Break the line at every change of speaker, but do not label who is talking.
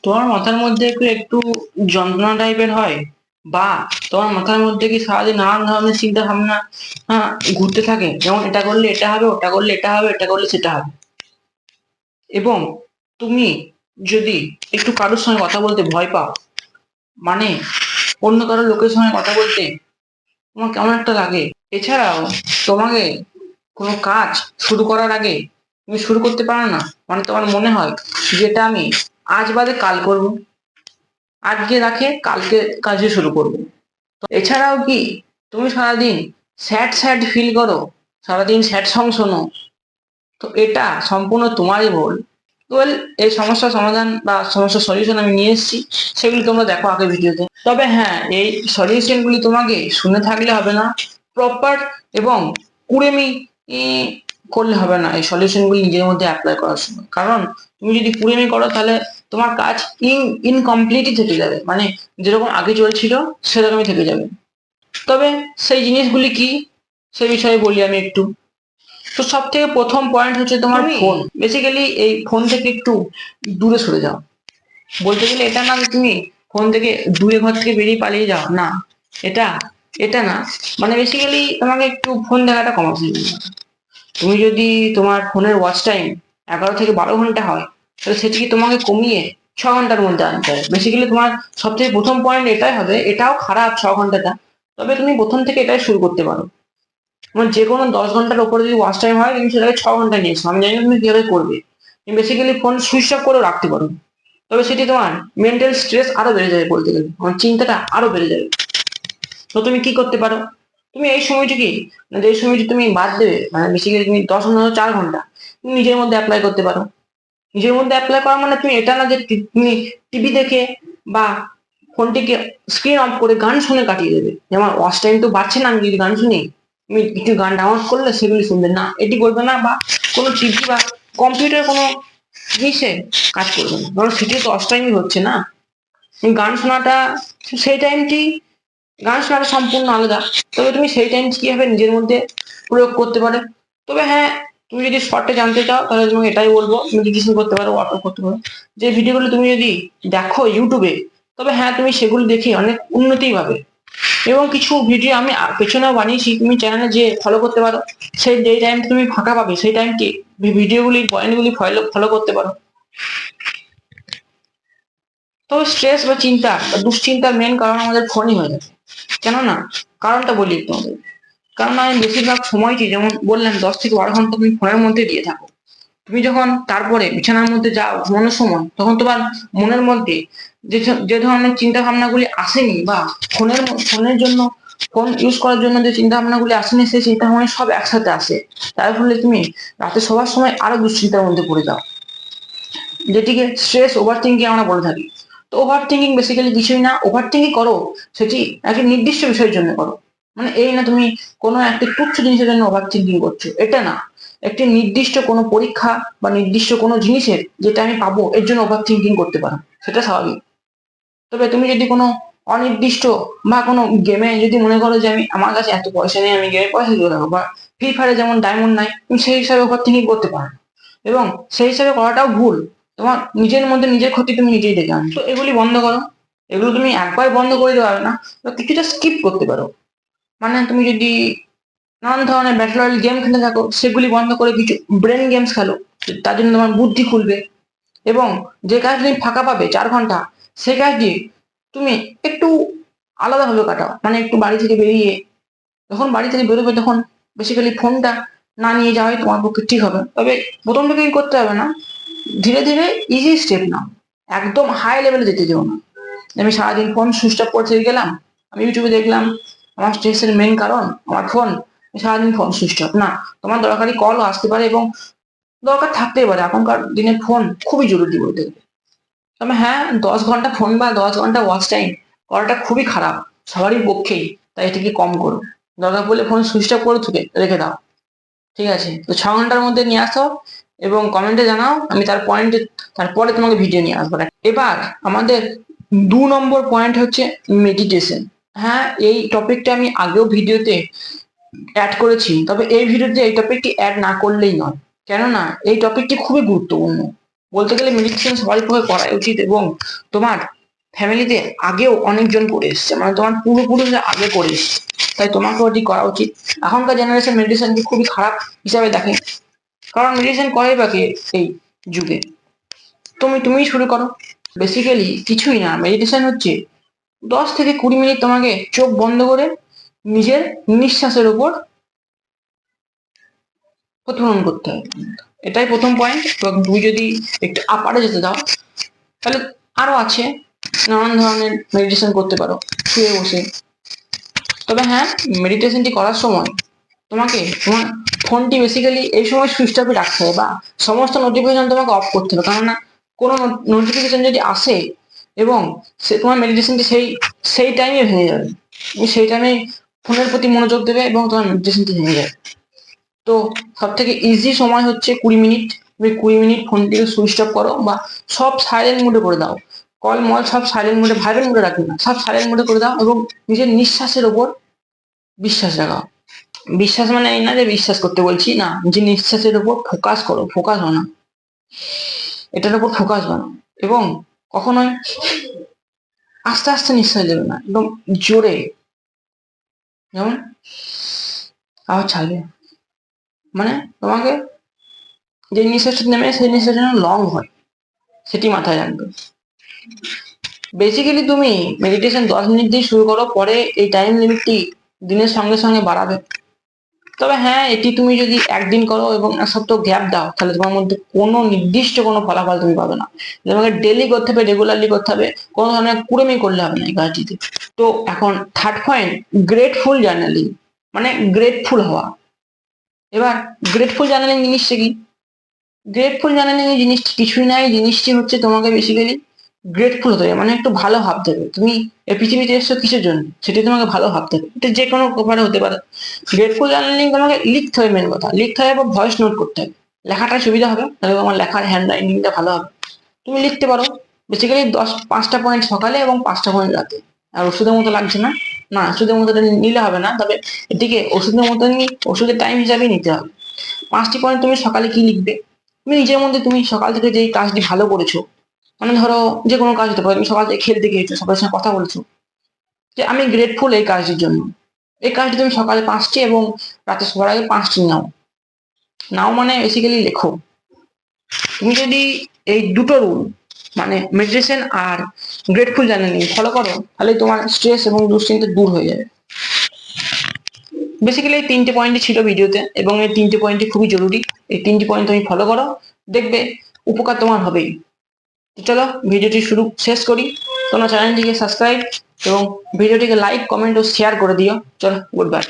তোমার মাথার মধ্যে একটু একটু যন্ত্রণা টাইপের হয়, বা তোমার মাথার মধ্যে কি সারাদিন নানান ধরনের চিন্তা ভাবনা ঘুরতে থাকে, যেমন এটা করলে এটা হবে, ওটা করলে এটা হবে, এটা করলে সেটা হবে। এবং তুমি যদি একটু কারোর সঙ্গে কথা বলতে ভয় পাও, মানে অন্য কারো লোকের সঙ্গে কথা বলতে তোমার কেমন একটা লাগে। এছাড়াও তোমাকে কোনো কাজ শুরু করার আগে তুমি শুরু করতে পারো না, মানে তোমার মনে হয় যেটা আমি আজ বাদে কাল করব, আজকে রাখে কালকে কাজে শুরু করবো। তো এছাড়াও কি তুমি সারাদিন স্যাড স্যাড ফিল করো, সারাদিন স্যাড সং শোনো, তো এটা সম্পূর্ণ তোমারই ভুল। ওয়েল, এই সমস্যার সমাধান বা সমস্যার সলিউশন আমি নিয়ে এসেছি, সেগুলি তোমরা দেখো আগে ভিডিওতে। তবে হ্যাঁ, এই সলিউশন গুলি তোমাকে শুনে থাকলে হবে না, প্রপার এবং কুড়েমি করলে হবে না এই সলিউশন গুলি নিজের মধ্যে অ্যাপ্লাই করার সময়। কারণ তুমি যদি কুড়েমি করো তাহলে তোমার কাজ ইনকমপ্লিটই থেকে যাবে, মানে যেরকম আগে চলছিল সেরকমই থেকে যাবে। তবে সেই জিনিসগুলি কি, সে বিষয়ে বলি আমি একটু। তো সব থেকে প্রথম পয়েন্ট হচ্ছে তোমার ফোন। বেসিক্যালি এই ফোন থেকে একটু দূরে সরে যাও। বলতে গেলে এটা না যে তুমি ফোন থেকে দূরে ঘর থেকে বেরিয়ে পালিয়ে যাও, না, এটা এটা না। মানে বেসিক্যালি তোমাকে একটু ফোন দেখাটা কমাতে হবে। তুমি যদি তোমার ফোনের ওয়াচ টাইম 11 থেকে 12 ঘন্টা হয়, তাহলে সেটিকে তোমাকে কমিয়ে 6 ঘন্টার মধ্যে আনতে হবে। বেসিক্যালি তোমার সব থেকে প্রথম পয়েন্ট এটাই হবে, এটাও খারাপ 6 ঘন্টাটা, তবে তুমি প্রথম থেকে এটাই শুরু করতে পারো। তোমার যে কোনো 10 ঘন্টার ওপরে যদি ওয়াচ টাইম হয়, তুমি সেটাকে 6 ঘন্টা নিয়ে এসো। আমি জানি না তুমি কিভাবে করবে। তুমি বেসিক্যালি ফোন সুইচ অফ করেও রাখতে পারো, তবে সেটি তোমার মেন্টাল স্ট্রেস আরো বেড়ে যাবে, বলতে গেলে তোমার চিন্তাটা আরো বেড়ে যাবে। তো তুমি কি করতে পারো, তুমি এই সময়টিকে, যে সময়টি তুমি বাদ দেবে, মানে বেসিক্যালি তুমি 10 ঘন্টা 4 ঘন্টা তুমি নিজের মধ্যে অ্যাপ্লাই করতে পারো। নিজের মধ্যে অ্যাপ্লাই করা মানে তুমি এটা না যে তুমি টিভি দেখে বা ফোনটিকে স্ক্রিন অফ করে গান শুনে কাটিয়ে দেবে। যেমন ওয়াচ টাইম তো বাড়ছে না, আমি যদি গান শুনি, তুমি একটু গান ডাউনলোড করলে সেগুলি শুনবে না, এটি করবে না। বা কোনো টিভি বা কম্পিউটার কোনো জিনিসে কাজ করবে না, কারণ সেটি তো ওয়াচ টাইমই হচ্ছে না। তুমি গান শোনাটা, সেই টাইমটি, গান শোনাটা সম্পূর্ণ আলাদা। তবে তুমি সেই টাইমটি কিভাবে নিজের মধ্যে প্রয়োগ করতে পারে। তবে হ্যাঁ, তুমি যদি শর্টে জানতে চাও তাহলে তুমি এটাই বলবো, মেডিটেশন করতে পারো, ওয়ার্কআউট করতে পারো। যে ভিডিওগুলো তুমি যদি দেখো ইউটিউবে, তবে হ্যাঁ তুমি সেগুলো দেখে অনেক উন্নতি পাবে। এবং কিছু ভিডিও আমি পেছনেও বানিয়েছি, তুমি চ্যানেলে যে ফলো করতে পারো। সেই যে টাইম তুমি ফাঁকা পাবে সেই টাইমটি ভিডিওগুলি পয়েন্টগুলি ফলো ফলো করতে পারো। তো স্ট্রেস বা চিন্তা বা দুশ্চিন্তার মেন কারণ আমাদের ফোনই হয়ে যাবে। কেননা কারণটা বলি একটু আমাদের। কারণ আমি বেশিরভাগ সময়টি, যেমন বললাম 10 থেকে 12 ঘন্টা তুমি ফোনের মধ্যে দিয়ে থাকো। তুমি যখন তারপরে বিছানার মধ্যে যাও ঘুমানোর সময়, তখন তোমার মনের মধ্যে যে যে ধরনের চিন্তা ভাবনাগুলি আসেনি, বা ফোনের জন্য, ফোন ইউজ করার জন্য যে চিন্তা ভাবনাগুলি আসেনি, সেই চিন্তা ভাবনা সব একসাথে আসে। তার ফলে তুমি রাতে শোবার সময় আরো দুশ্চিন্তার মধ্যে পড়ে যাও, যেটিকে স্ট্রেস ওভার থিঙ্কিং আমরা বলে থাকি। তো ওভার থিঙ্কিং বেসিক্যালি কিছুই না, ওভার থিঙ্কিং করো সেটি একটি নির্দিষ্ট বিষয়ের জন্য করো। মানে এই না তুমি কোনো একটি তুচ্ছ জিনিসের জন্য ওভার থিঙ্কিং করছো, এটা না। একটি নির্দিষ্ট কোনো পরীক্ষা বা নির্দিষ্ট কোনো জিনিসের যেটা আমি পাবো এর জন্য ওভার থিঙ্কিং করতে পারো, সেটা স্বাভাবিক। তবে তুমি যদি কোনো অনির্দিষ্ট বা কোনো গেমে যদি মনে করো যে আমি, আমার কাছে এত পয়সা নেই, আমি গেমে পয়সা দিয়ে রাখবো, বা ফ্রি ফায়ারে যেমন ডায়মন্ড নাই, তুমি সেই হিসাবে ওভার থিঙ্কিং করতে পারো। এবং সেই হিসাবে করাটাও ভুল। তোমার নিজের মধ্যে নিজের ক্ষতি তুমি নিজেই ডেকে আনো। তো এগুলি বন্ধ করো। এগুলো তুমি একবার বন্ধ করে দিতে পারবে না, তো কিছুটা স্কিপ করতে পারো। মানে তুমি যদি নানান ধরনের ব্যাটল রয়্যাল গেম খেলে থাকো, সেগুলি বন্ধ করে কিছু ব্রেন গেমস খেলো, তার জন্য তোমার বুদ্ধি খুলবে। এবং যে কাজ তুমি ফাঁকা পাবে 4 ঘন্টা, সে কাজটি তুমি একটু আলাদাভাবে কাটাও। মানে একটু বাড়ি থেকে বেরিয়ে, যখন বাড়ি থেকে বেরোবে তখন বেসিক্যালি ফোনটা না নিয়ে যাওয়াই তোমার পক্ষে ঠিক হবে। তবে প্রথম থেকেই করতে হবে না, ধীরে ধীরে ইজি স্টেপ নাও। একদম হাই লেভেলে যেতে যেও না। আমি সারাদিন ফোন সুইচ অফ করে থেকে গেলাম, আমি ইউটিউবে দেখলাম, আমার স্ট্রেসের মেন কারণ আমার ফোন, সারাদিন ফোন সুইচ অফ না। তোমার দরকারি কলও আসতে পারে এবং দরকার থাকতেই পারে, এখনকার দিনে ফোন খুবই জরুরি বলতে গেলে। তবে হ্যাঁ, 10 ঘন্টা ফোন বা 10 ঘন্টা ওয়াচ টাইম করাটা খুবই খারাপ সবারই পক্ষেই। তাই এটিকে কম করো। দরকার পড়লে ফোন সুইচ অফ করে রেখে দাও। ঠিক আছে, তো 6 ঘন্টার মধ্যে নিয়ে আসো এবং কমেন্টে জানাও, আমি তার পয়েন্টে তারপরে তোমাকে ভিডিও নিয়ে আসবো। এবার আমাদের 2 নম্বর পয়েন্ট হচ্ছে মেডিটেশন। হ্যাঁ, এই টপিকটা আমি আগেও ভিডিওতে অ্যাড করেছি, তবে এই ভিডিওতে এই টপিকটি অ্যাড না করলেই নয়। কেননা এই টপিকটি খুবই গুরুত্বপূর্ণ, বলতে গেলে মেডিটেশন সবারই পক্ষে করা উচিত, এবং তোমার ফ্যামিলিতে আগেও অনেকজন করে এসছে, মানে তোমার পূর্বপুরুষরা আগে করে এসছে, তাই তোমাকেও এটি করা উচিত। এখনকার জেনারেশন মেডিটেশনকে খুবই খারাপ হিসাবে দেখে, কারণ মেডিটেশন করে বা কে এই যুগে? তুমিই শুরু করো। বেসিক্যালি কিছুই না, মেডিটেশন হচ্ছে 10 থেকে 20 মিনিট তোমাকে চোখ বন্ধ করে নিজের নিঃশ্বাসের উপর প্রতিফলন করতে হবে। এটাই প্রথম পয়েন্ট। এবং তুমি যদি একটু আপারে যেতে দাও, তাহলে আরো আছে, নানান ধরনের মেডিটেশন করতে পারো শুয়ে বসে। তবে হ্যাঁ, মেডিটেশনটি করার সময় তোমাকে তোমার ফোনটি বেসিক্যালি এই সময় সুইচ অফে রাখতে হবে, বা সমস্ত নোটিফিকেশন তোমাকে অফ করতে হবে, কেননা কোনো নোটিফিকেশন যদি আসে এবং সে তোমার মেডিটেশনটি সেই টাইমে ভেঙে যাবে। তুমি সেই টাইমে ফোনের প্রতি মনোযোগ দেবে এবং তোমার মেডিটেশনটি ভেঙে যাবে। তো সব থেকে ইজি সময় হচ্ছে 20 মিনিট। তুমি 20 মিনিট ফোনটিকে সুইচ অফ করো, বা সব সাইলেন্ট মোডে করে দাও। কল মল সব সাইলেন্ট মোডে, ভাইব্রেন্ট মোডে রাখবে না, সব সাইলেন্ট মোডে করে দাও, এবং নিজের নিঃশ্বাসের ওপর বিশ্বাস রাখাও। বিশ্বাস মানে এই না যে বিশ্বাস করতে বলছি, না, যে নিঃশ্বাসের উপর ফোকাস করো, ফোকাস হও না, এটার উপর ফোকাস বানাও। এবং কখনোই আস্তে আস্তে নিঃশ্বাস দেবে না, একদম জোরে, যেমন আবার ছাড়বে। মানে তোমাকে যে নিঃশ্বাসটা নেবে সেই নিঃশ্বাসটা যেন লং হয়, সেটি মাথায় রাখবে। বেসিক্যালি তুমি মেডিটেশন 10 মিনিট দিয়ে শুরু করো, পরে এই টাইম লিমিটটি দিনের সঙ্গে সঙ্গে বাড়াবে। তবে হ্যাঁ, এটি তুমি যদি একদিন করো এবং এক সপ্তাহ গ্যাপ দাও, তাহলে তোমার মধ্যে কোনো নির্দিষ্ট কোনো ফলাফল তুমি পাবে না। তোমাকে ডেলি করতে হবে, রেগুলারলি করতে হবে, কোনো ধরনের কুড়েমি করলে হবে না এই কাজটিতে। তো এখন থার্ড পয়েন্ট, গ্রেটফুল জার্নালিং, মানে গ্রেটফুল হওয়া। এবার গ্রেটফুল জার্নালিং জিনিসটা কি? গ্রেটফুল জার্নালিং এই জিনিসটি কিছুই নাই, জিনিসটি হচ্ছে তোমাকে বেসিক্যালি গ্রেটফুল হতে হবে, মানে একটু ভালো ভাবতে হবে। তুমি এই পৃথিবীতে এসছো কিসের জন্য, সেটি তোমাকে ভালো ভাবতে হবে। এটা যে কোনো ব্যাপারে হতে পারে। গ্রেটফুল জার্নালিং তোমাকে লিখতে হবে, মেন কথা লিখতে হবে, বা ভয়েস নোট করতে হবে। লেখাটা সুবিধা হবে, তাহলে তোমার লেখার হ্যান্ড রাইটিংটা ভালো হবে। তুমি লিখতে পারো বেসিক্যালি 5টা পয়েন্ট সকালে এবং 5টা পয়েন্ট রাতে। আর ওষুধের মতো লাগছে না, না ওষুধের মতো নিলে হবে না, তবে এটিকে ওষুধের মতনই, ওষুধের টাইম হিসাবেই নিতে হবে। 5টি পয়েন্ট তুমি সকালে কি লিখবে? তুমি নিজের মধ্যে তুমি সকাল থেকে যে কাজটি ভালো করেছো, মানে ধরো যে কোনো কাজ হতে পারে, তুমি সকাল থেকে খেলতে গিয়েছো, সবার সঙ্গে কথা বলেছো, যে আমি গ্রেটফুল এই কাজটির জন্য। এই কাজটি তুমি সকালে 5টি এবং রাতে শোয়ার আগে 5টি নাও। নাও মানে বেসিক্যালি লেখো। তুমি যদি এই দুটো রুল, মানে মেডিটেশন আর গ্রেটফুল জার্নালিং ফলো করো, তাহলে তোমার স্ট্রেস এবং দুশ্চিন্তা দূর হয়ে যাবে। বেসিক্যালি এই 3টে পয়েন্টই ছিল ভিডিওতে, এবং এই 3টে পয়েন্টই খুবই জরুরি। এই 3টি পয়েন্ট তুমি ফলো করো, দেখবে উপকার তোমার হবেই। তো চলো ভিডিওটি শেষ করি। তোমরা চ্যানেলটিকে সাবস্ক্রাইব এবং ভিডিওটিকে লাইক, কমেন্ট ও শেয়ার করে দিও। চলো, গুড বাই।